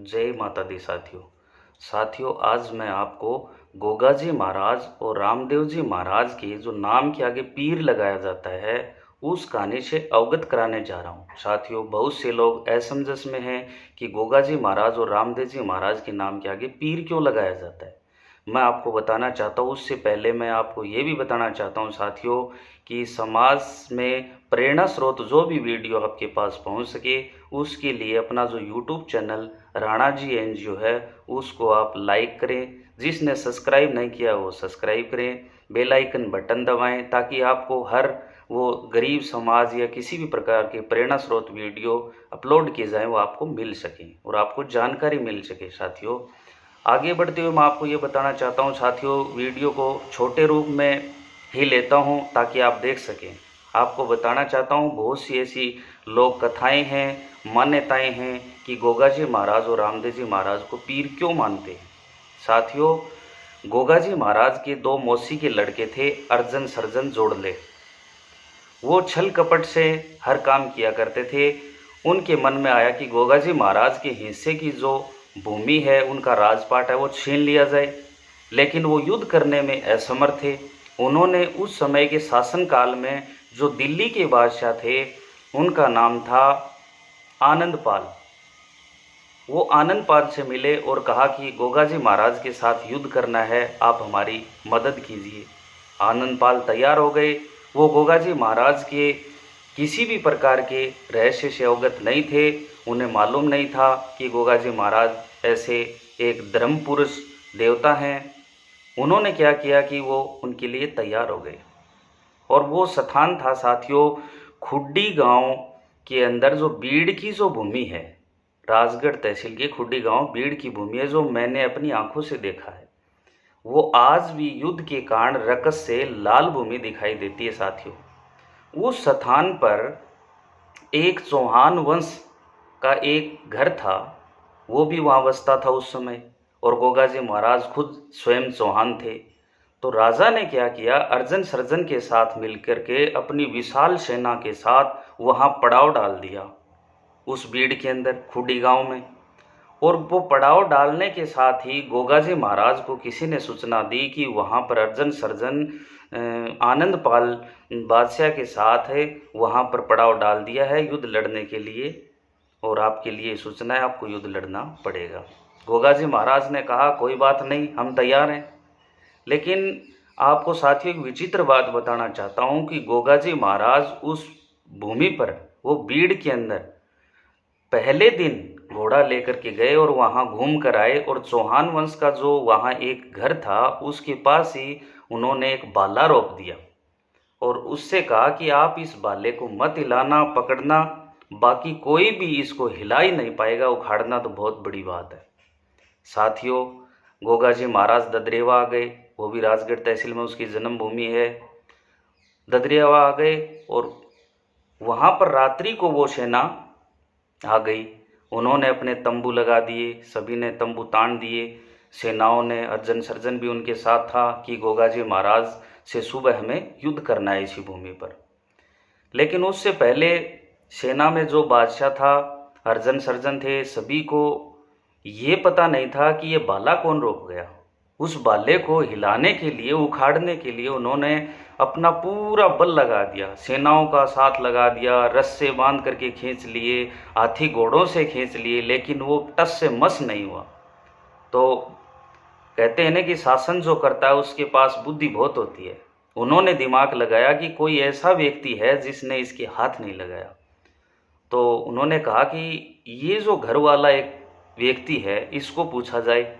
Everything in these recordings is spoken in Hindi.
जय माता दी साथियों। साथियों, आज मैं आपको गोगा जी महाराज और रामदेव जी महाराज के जो नाम के आगे पीर लगाया जाता है उस कहानी से अवगत कराने जा रहा हूँ। साथियों, बहुत से लोग असमंजस में हैं कि गोगा जी महाराज और रामदेव जी महाराज के नाम के आगे पीर क्यों लगाया जाता है। मैं आपको बताना चाहता हूँ, उससे पहले मैं आपको ये भी बताना चाहता हूँ साथियों कि समाज में प्रेरणा स्रोत जो भी वीडियो आपके पास पहुँच सके उसके लिए अपना जो YouTube channel Rana ji NGO है उसको आप लाइक करें। जिसने सब्सक्राइब नहीं किया वो सब्सक्राइब करें, बेल आइकन बटन दबाएं ताकि आपको हर वो गरीब समाज या किसी भी प्रकार के प्रेरणा स्रोत वीडियो अपलोड किए जाएं वो आपको मिल सकें और आपको जानकारी मिल सके। साथियों, आगे बढ़ते हुए मैं आपको ये बताना चाहता हूँ साथियों, वीडियो को छोटे रूप में ही लेता हूँ ताकि आप देख सकें। आपको बताना चाहता हूँ बहुत सी ऐसी लोक कथाएँ हैं, मान्यताएँ हैं कि गोगा जी महाराज और रामदेव जी महाराज को पीर क्यों मानते हैं। साथियों, गोगा जी महाराज के दो मौसी के लड़के थे, अर्जन सर्जन जोड़ले। वो छल कपट से हर काम किया करते थे। उनके मन में आया कि गोगा जी महाराज के हिस्से की जो भूमि है, उनका राजपाट है, वो छीन लिया जाए, लेकिन वो युद्ध करने में असमर्थ थे। उन्होंने उस समय के शासनकाल में जो दिल्ली के बादशाह थे उनका नाम था आनंदपाल। वो आनंदपाल से मिले और कहा कि गोगा जी महाराज के साथ युद्ध करना है, आप हमारी मदद कीजिए। आनंदपाल तैयार हो गए। वो गोगा जी महाराज के किसी भी प्रकार के रहस्य से अवगत नहीं थे। उन्हें मालूम नहीं था कि गोगा जी महाराज ऐसे एक धर्म पुरुष देवता हैं। उन्होंने क्या किया कि वो उनके लिए तैयार हो गए और वो स्थान था साथियों खुड्डी गांव के अंदर, जो बीड़ की जो भूमि है, राजगढ़ तहसील के खुड्डी गांव बीड़ की भूमि है, जो मैंने अपनी आंखों से देखा है। वो आज भी युद्ध के कारण रकस से लाल भूमि दिखाई देती है। साथियों, उस स्थान पर एक चौहान वंश का एक घर था, वो भी वहाँ बसता था उस समय, और गोगा जी महाराज खुद स्वयं चौहान थे। तो राजा ने क्या किया, अर्जन सर्जन के साथ मिलकर के अपनी विशाल सेना के साथ वहाँ पड़ाव डाल दिया उस बीड़ के अंदर खुडी गांव में। और वो पड़ाव डालने के साथ ही गोगा जी महाराज को किसी ने सूचना दी कि वहाँ पर अर्जन सर्जन आनंदपाल बादशाह के साथ है, वहाँ पर पड़ाव डाल दिया है युद्ध लड़ने के लिए, और आपके लिए सूचना है, आपको युद्ध लड़ना पड़ेगा। गोगा जी महाराज ने कहा कोई बात नहीं, हम तैयार हैं। लेकिन आपको साथियों एक विचित्र बात बताना चाहता हूँ कि गोगा जी महाराज उस भूमि पर, वो बीड़ के अंदर पहले दिन घोड़ा लेकर के गए और वहाँ घूम कर आए, और चौहान वंश का जो वहाँ एक घर था उसके पास ही उन्होंने एक बाला रोप दिया और उससे कहा कि आप इस बाले को मत हिलाना, पकड़ना, बाकी कोई भी इसको हिला ही नहीं पाएगा, उखाड़ना तो बहुत बड़ी बात है। साथियों, गोगा जी महाराज ददरेवा आ गए, वो भी राजगढ़ तहसील में उसकी जन्मभूमि है। ददरेवा आ गए और वहाँ पर रात्रि को वो सेना आ गई। उन्होंने अपने तंबू लगा दिए, सभी ने तंबू तान दिए। सेनाओं ने, अर्जन सर्जन भी उनके साथ था कि गोगा जी महाराज से सुबह हमें युद्ध करना है इसी भूमि पर। लेकिन उससे पहले सेना में जो बादशाह था, अर्जन सर्जन थे, सभी को ये पता नहीं था कि ये बाला कौन रोक गया। उस बाले को हिलाने के लिए, उखाड़ने के लिए उन्होंने अपना पूरा बल लगा दिया, सेनाओं का साथ लगा दिया, रस्से बांध करके खींच लिए, हाथी घोड़ों से खींच लिए, लेकिन वो टस से मस नहीं हुआ। तो कहते हैं ना कि शासन जो करता है उसके पास बुद्धि बहुत होती है। उन्होंने दिमाग लगाया कि कोई ऐसा व्यक्ति है जिसने इसके हाथ नहीं लगाया। तो उन्होंने कहा कि ये जो घर वाला एक व्यक्ति है इसको पूछा जाए।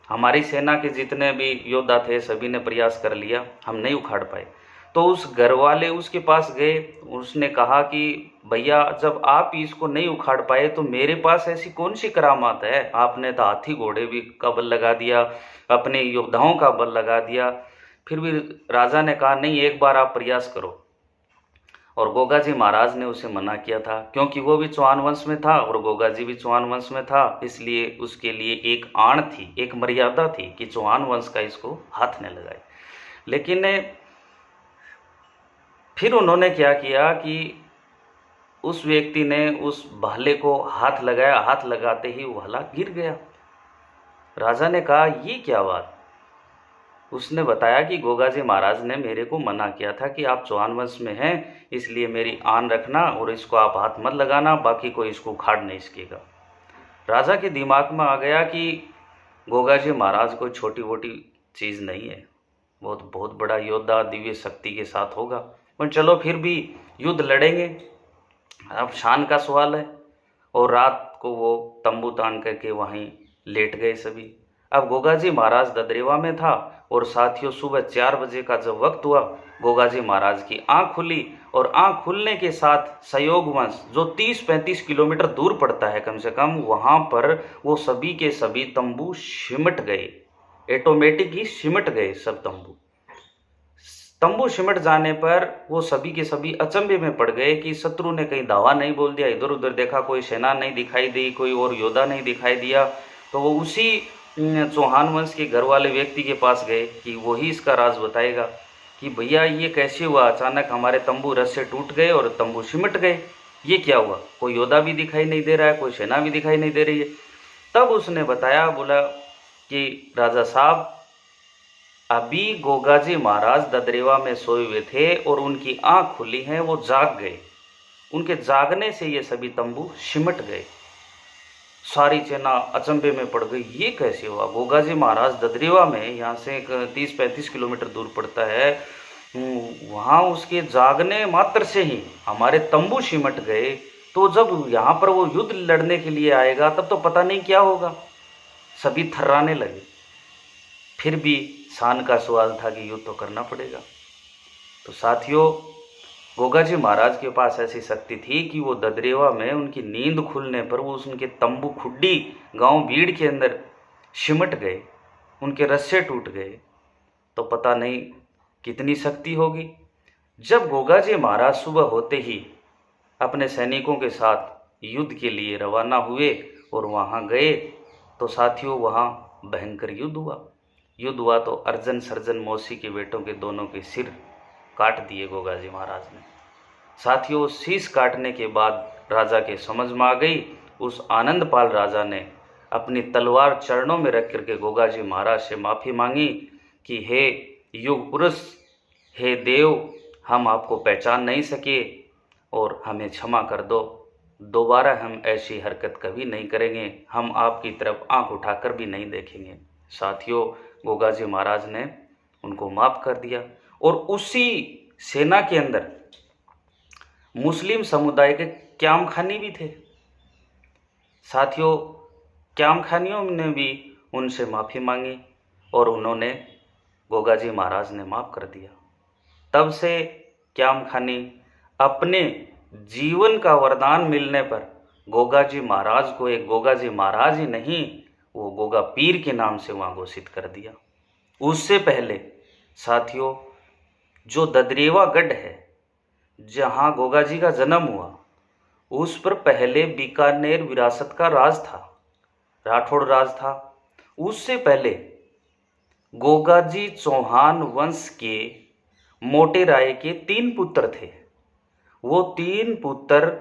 हमारी सेना के जितने भी योद्धा थे सभी ने प्रयास कर लिया, हम नहीं उखाड़ पाए। तो उस घर वाले उसके पास गए, उसने कहा कि भैया जब आप इसको नहीं उखाड़ पाए तो मेरे पास ऐसी कौन सी करामात है, आपने तो हाथी घोड़े भी का बल लगा दिया, अपने योद्धाओं का बल लगा दिया। फिर भी राजा ने कहा नहीं, एक बार आप प्रयास करो। और गोगा जी महाराज ने उसे मना किया था, क्योंकि वो भी चौहान वंश में था और गोगा जी भी चौहान वंश में था, इसलिए उसके लिए एक आण थी, एक मर्यादा थी कि चौहान वंश का इसको हाथ न लगाए। लेकिन फिर उन्होंने क्या किया कि उस व्यक्ति ने उस भाले को हाथ लगाया, हाथ लगाते ही वो भाला गिर गया। राजा ने कहा, ये क्या बात? उसने बताया कि गोगाजी महाराज ने मेरे को मना किया था कि आप चौहान वंश में हैं, इसलिए मेरी आन रखना और इसको आप हाथ मत लगाना, बाकी कोई इसको उखाड़ नहीं सकेगा। राजा के दिमाग में आ गया कि गोगाजी महाराज कोई छोटी मोटी चीज़ नहीं है, बहुत बहुत बड़ा योद्धा दिव्य शक्ति के साथ होगा, पर चलो फिर भी युद्ध लड़ेंगे, अब शान का सवाल है। और रात को वो तंबू तान करके वहीं लेट गए सभी। अब गोगाजी महाराज ददरेवा में था और साथियों सुबह 4 बजे का जब वक्त हुआ, गोगाजी महाराज की आंख खुली और आंख खुलने के साथ सहयोगवंश जो 30-35 किलोमीटर दूर पड़ता है कम से कम, वहाँ पर वो सभी के सभी तंबू सिमट गए, ऑटोमेटिक ही सिमट गए सब तंबू। तंबू सिमट जाने पर वो सभी के सभी अचंभे में पड़ गए कि शत्रु ने कहीं दावा नहीं बोल दिया, इधर उधर देखा कोई सेना नहीं दिखाई दी, कोई और योद्धा नहीं दिखाई दिया। तो वो उसी चौहान वंश के घर वाले व्यक्ति के पास गए कि वही इसका राज बताएगा कि भैया ये कैसे हुआ, अचानक हमारे तंबू रस से टूट गए और तंबू सिमट गए, ये क्या हुआ? कोई योद्धा भी दिखाई नहीं दे रहा है, कोई सेना भी दिखाई नहीं दे रही है। तब उसने बताया, बोला कि राजा साहब, अभी गोगाजी महाराज ददरेवा में सोए हुए थे और उनकी आंख खुली है, वो जाग गए, उनके जागने से ये सभी तंबू सिमट गए। सारी सेना अचंभे में पड़ गई, ये कैसे हुआ? गोगाजी महाराज ददरेवा में यहाँ से 30-35 किलोमीटर दूर पड़ता है, वहाँ उसके जागने मात्र से ही हमारे तंबू सिमट गए, तो जब यहाँ पर वो युद्ध लड़ने के लिए आएगा तब तो पता नहीं क्या होगा। सभी थर्राने लगे। फिर भी शान का सवाल था कि युद्ध तो करना पड़ेगा। तो साथियों, गोगाजी महाराज के पास ऐसी शक्ति थी कि वो ददरेवा में उनकी नींद खुलने पर वो उनके तंबू खुड्डी गांव बीड़ के अंदर सिमट गए, उनके रस्से टूट गए। तो पता नहीं कितनी शक्ति होगी। जब गोगाजी महाराज सुबह होते ही अपने सैनिकों के साथ युद्ध के लिए रवाना हुए और वहाँ गए, तो साथियों वहाँ भयंकर युद्ध हुआ तो अर्जन सर्जन मौसी के बेटों के दोनों के सिर काट दिए गोगाजी महाराज ने। साथियों, शीश काटने के बाद राजा के समझ में आ गई। उस आनंदपाल राजा ने अपनी तलवार चरणों में रख करके गोगाजी महाराज से माफ़ी मांगी कि हे युग पुरुष, हे देव, हम आपको पहचान नहीं सके और हमें क्षमा कर दो, दोबारा हम ऐसी हरकत कभी नहीं करेंगे, हम आपकी तरफ आंख उठाकर भी नहीं देखेंगे। साथियों, गोगाजी महाराज ने उनको माफ़ कर दिया। और उसी सेना के अंदर मुस्लिम समुदाय के क्यामखानी भी थे। साथियों, क्यामखानियों ने भी उनसे माफ़ी मांगी और उन्होंने गोगाजी महाराज ने माफ़ कर दिया। तब से क्यामखानी अपने जीवन का वरदान मिलने पर गोगाजी महाराज को एक गोगाजी महाराज ही नहीं, वो गोगा पीर के नाम से वहाँ घोषित कर दिया। उससे पहले साथियों, जो ददरेवा गढ़ है जहाँ गोगाजी का जन्म हुआ, उस पर पहले बीकानेर विरासत का राज था, राठौड़ राज था। उससे पहले गोगाजी चौहान वंश के मोटे राय के 3 पुत्र थे। वो 3 पुत्र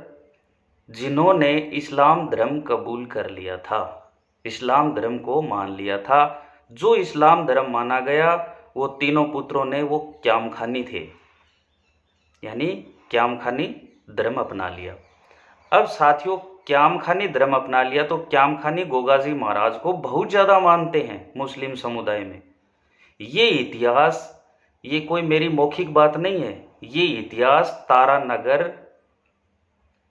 जिन्होंने इस्लाम धर्म कबूल कर लिया था, इस्लाम धर्म को मान लिया था। जो इस्लाम धर्म माना गया, वो तीनों पुत्रों ने वो क्यामखानी थे, यानी क्यामखानी धर्म अपना लिया। अब साथियों, क्यामखानी धर्म अपना लिया तो क्यामखानी गोगाजी महाराज को बहुत ज़्यादा मानते हैं मुस्लिम समुदाय में। ये इतिहास, ये कोई मेरी मौखिक बात नहीं है, ये इतिहास तारानगर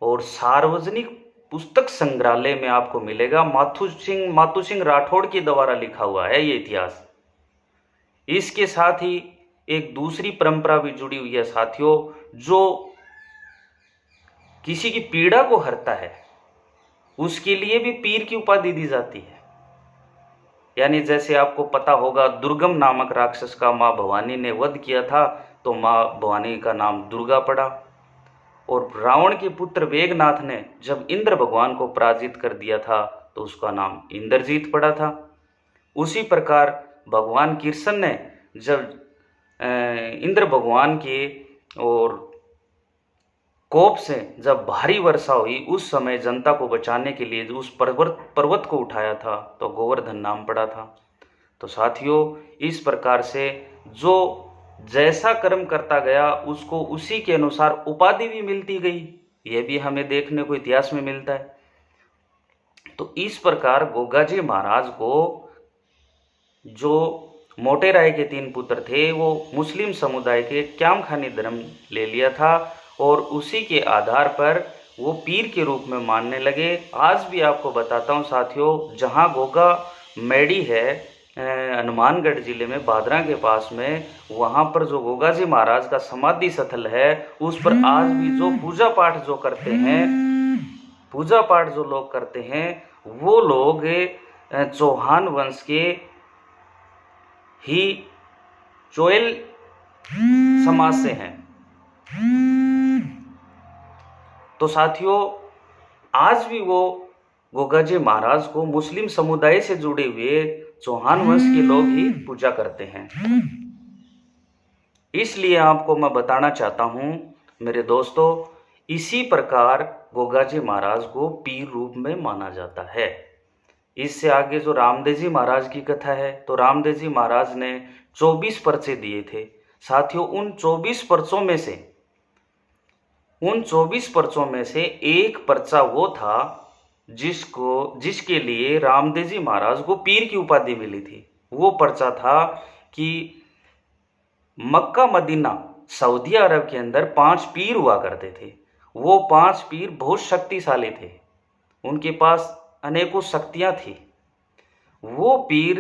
और सार्वजनिक पुस्तक संग्रहालय में आपको मिलेगा। माथु सिंह राठौड़ के द्वारा लिखा हुआ है ये इतिहास। इसके साथ ही एक दूसरी परंपरा भी जुड़ी हुई है साथियों, जो किसी की पीड़ा को हरता है उसके लिए भी पीर की उपाधि दी जाती है। यानी जैसे आपको पता होगा, दुर्गम नामक राक्षस का माँ भवानी ने वध किया था, तो माँ भवानी का नाम दुर्गा पड़ा। और रावण के पुत्र वेगनाथ ने जब इंद्र भगवान को पराजित कर दिया था, तो उसका नाम इंद्रजीत पड़ा था। उसी प्रकार भगवान कृष्ण ने जब इंद्र भगवान के और कोप से जब भारी वर्षा हुई, उस समय जनता को बचाने के लिए जो उस पर्वत को उठाया था तो गोवर्धन नाम पड़ा था। तो साथियों, इस प्रकार से जो जैसा कर्म करता गया उसको उसी के अनुसार उपाधि भी मिलती गई। यह भी हमें देखने को इतिहास में मिलता है। तो इस प्रकार गोगाजी महाराज को जो मोटे राय के 3 पुत्र थे वो मुस्लिम समुदाय के क्याम-खानी धर्म ले लिया था और उसी के आधार पर वो पीर के रूप में मानने लगे। आज भी आपको बताता हूँ साथियों, जहाँ गोगा मैडी है हनुमानगढ़ जिले में बादरा के पास में, वहाँ पर जो गोगाजी महाराज का समाधि स्थल है उस पर आज भी जो पूजा पाठ जो करते हैं, पूजा पाठ जो लोग करते हैं वो लोग चौहान वंश के ही चोयल समाज से हैं। तो साथियों, आज भी वो गोगाजी महाराज को मुस्लिम समुदाय से जुड़े हुए चौहान वंश के लोग ही पूजा करते हैं। इसलिए आपको मैं बताना चाहता हूं मेरे दोस्तों, इसी प्रकार गोगाजी महाराज को पीर रूप में माना जाता है। इससे आगे जो रामदेव जी महाराज की कथा है, तो रामदेव जी महाराज ने 24 पर्चे दिए थे। साथियों, उन 24 पर्चों में से एक पर्चा वो था जिसके लिए रामदेव जी महाराज को पीर की उपाधि मिली थी। वो पर्चा था कि मक्का मदीना सऊदी अरब के अंदर 5 पीर हुआ करते थे। वो 5 पीर बहुत शक्तिशाली थे, उनके पास अनेकों शक्तियां थी। वो पीर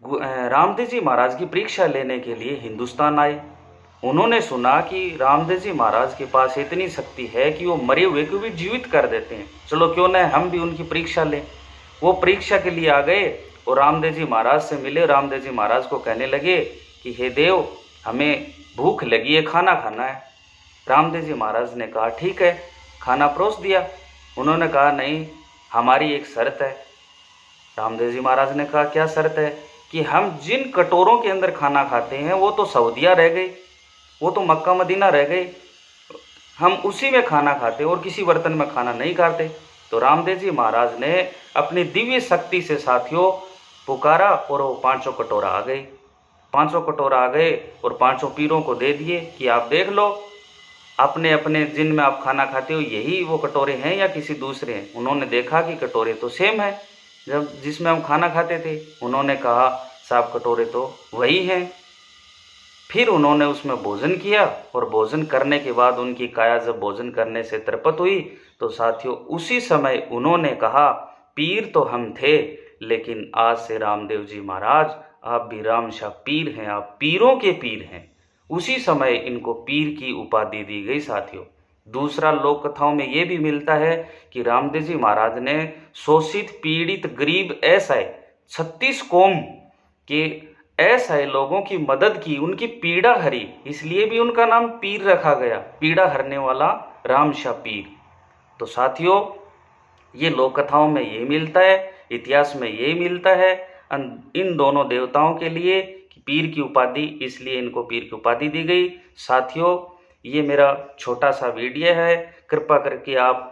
रामदेव जी महाराज की परीक्षा लेने के लिए हिंदुस्तान आए। उन्होंने सुना कि रामदेव जी महाराज के पास इतनी शक्ति है कि वो मरे हुए को भी जीवित कर देते हैं, चलो क्यों न हम भी उनकी परीक्षा लें। वो परीक्षा के लिए आ गए और रामदेव जी महाराज से मिले। रामदेव जी महाराज को कहने लगे कि हे देव, हमें भूख लगी है, खाना खाना है। रामदेव जी महाराज ने कहा ठीक है, खाना परोस दिया। उन्होंने कहा नहीं, हमारी एक शर्त है। रामदेव जी महाराज ने कहा क्या शर्त है? कि हम जिन कटोरों के अंदर खाना खाते हैं वो तो सऊदिया रह गई, वो तो मक्का मदीना रह गई, हम उसी में खाना खाते और किसी बर्तन में खाना नहीं खाते। तो रामदेव जी महाराज ने अपनी दिव्य शक्ति से साथियों पुकारा और वो 5 कटोरा आ गए। 5 कटोरा आ गए और 5 पीरों को दे दिए कि आप देख लो, अपने अपने जिनमें आप खाना खाते हो यही वो कटोरे हैं या किसी दूसरे हैं। उन्होंने देखा कि कटोरे तो सेम है जब जिसमें हम खाना खाते थे। उन्होंने कहा साहब कटोरे तो वही हैं। फिर उन्होंने उसमें भोजन किया और भोजन करने के बाद उनकी काया जब भोजन करने से तृप्त हुई तो साथियों उसी समय उन्होंने कहा पीर तो हम थे, लेकिन आज से रामदेव जी महाराज आप भी रामशाह पीर हैं, आप पीरों के पीर हैं। उसी समय इनको पीर की उपाधि दी गई। साथियों, दूसरा लोक कथाओं में ये भी मिलता है कि रामदेव जी महाराज ने शोषित पीड़ित गरीब असहाय 36 कौम के असहाय लोगों की मदद की, उनकी पीड़ा हरी, इसलिए भी उनका नाम पीर रखा गया, पीड़ा हरने वाला रामशाह पीर। तो साथियों, ये लोक कथाओं में ये मिलता है, इतिहास में ये मिलता है इन दोनों देवताओं के लिए कि पीर की उपाधि, इसलिए इनको पीर की उपाधि दी गई। साथियों, ये मेरा छोटा सा वीडियो है, कृपा करके आप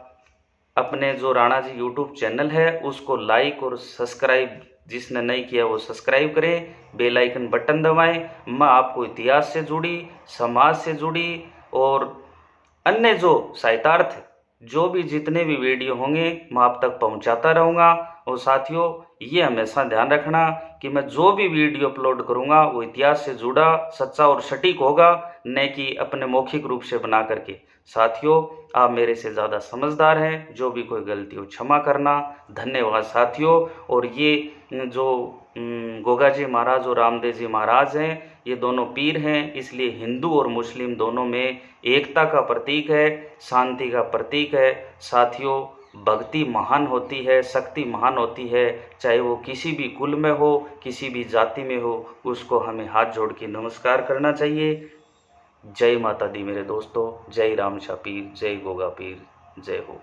अपने जो राणा जी यूट्यूब चैनल है उसको लाइक और सब्सक्राइब, जिसने नहीं किया वो सब्सक्राइब करें, बेल आइकन बटन दबाएं। मैं आपको इतिहास से जुड़ी, समाज से जुड़ी और अन्य जो साहित्यार्थ जो भी जितने भी वीडियो होंगे मैं आप तक पहुंचाता रहूँगा। और साथियों, ये हमेशा ध्यान रखना कि मैं जो भी वीडियो अपलोड करूँगा वो इतिहास से जुड़ा, सच्चा और सटीक होगा, न कि अपने मौखिक रूप से बना करके। साथियों, आप मेरे से ज़्यादा समझदार हैं, जो भी कोई गलती हो क्षमा करना। धन्यवाद साथियों। और ये जो गोगाजी महाराज और रामदेव जी महाराज हैं, ये दोनों पीर हैं, इसलिए हिंदू और मुस्लिम दोनों में एकता का प्रतीक है, शांति का प्रतीक है। साथियों, भक्ति महान होती है, शक्ति महान होती है, चाहे वो किसी भी कुल में हो, किसी भी जाति में हो, उसको हमें हाथ जोड़ के नमस्कार करना चाहिए। जय माता दी मेरे दोस्तों, जय रामशाह पीर, जय गोगा पीर, जय हो।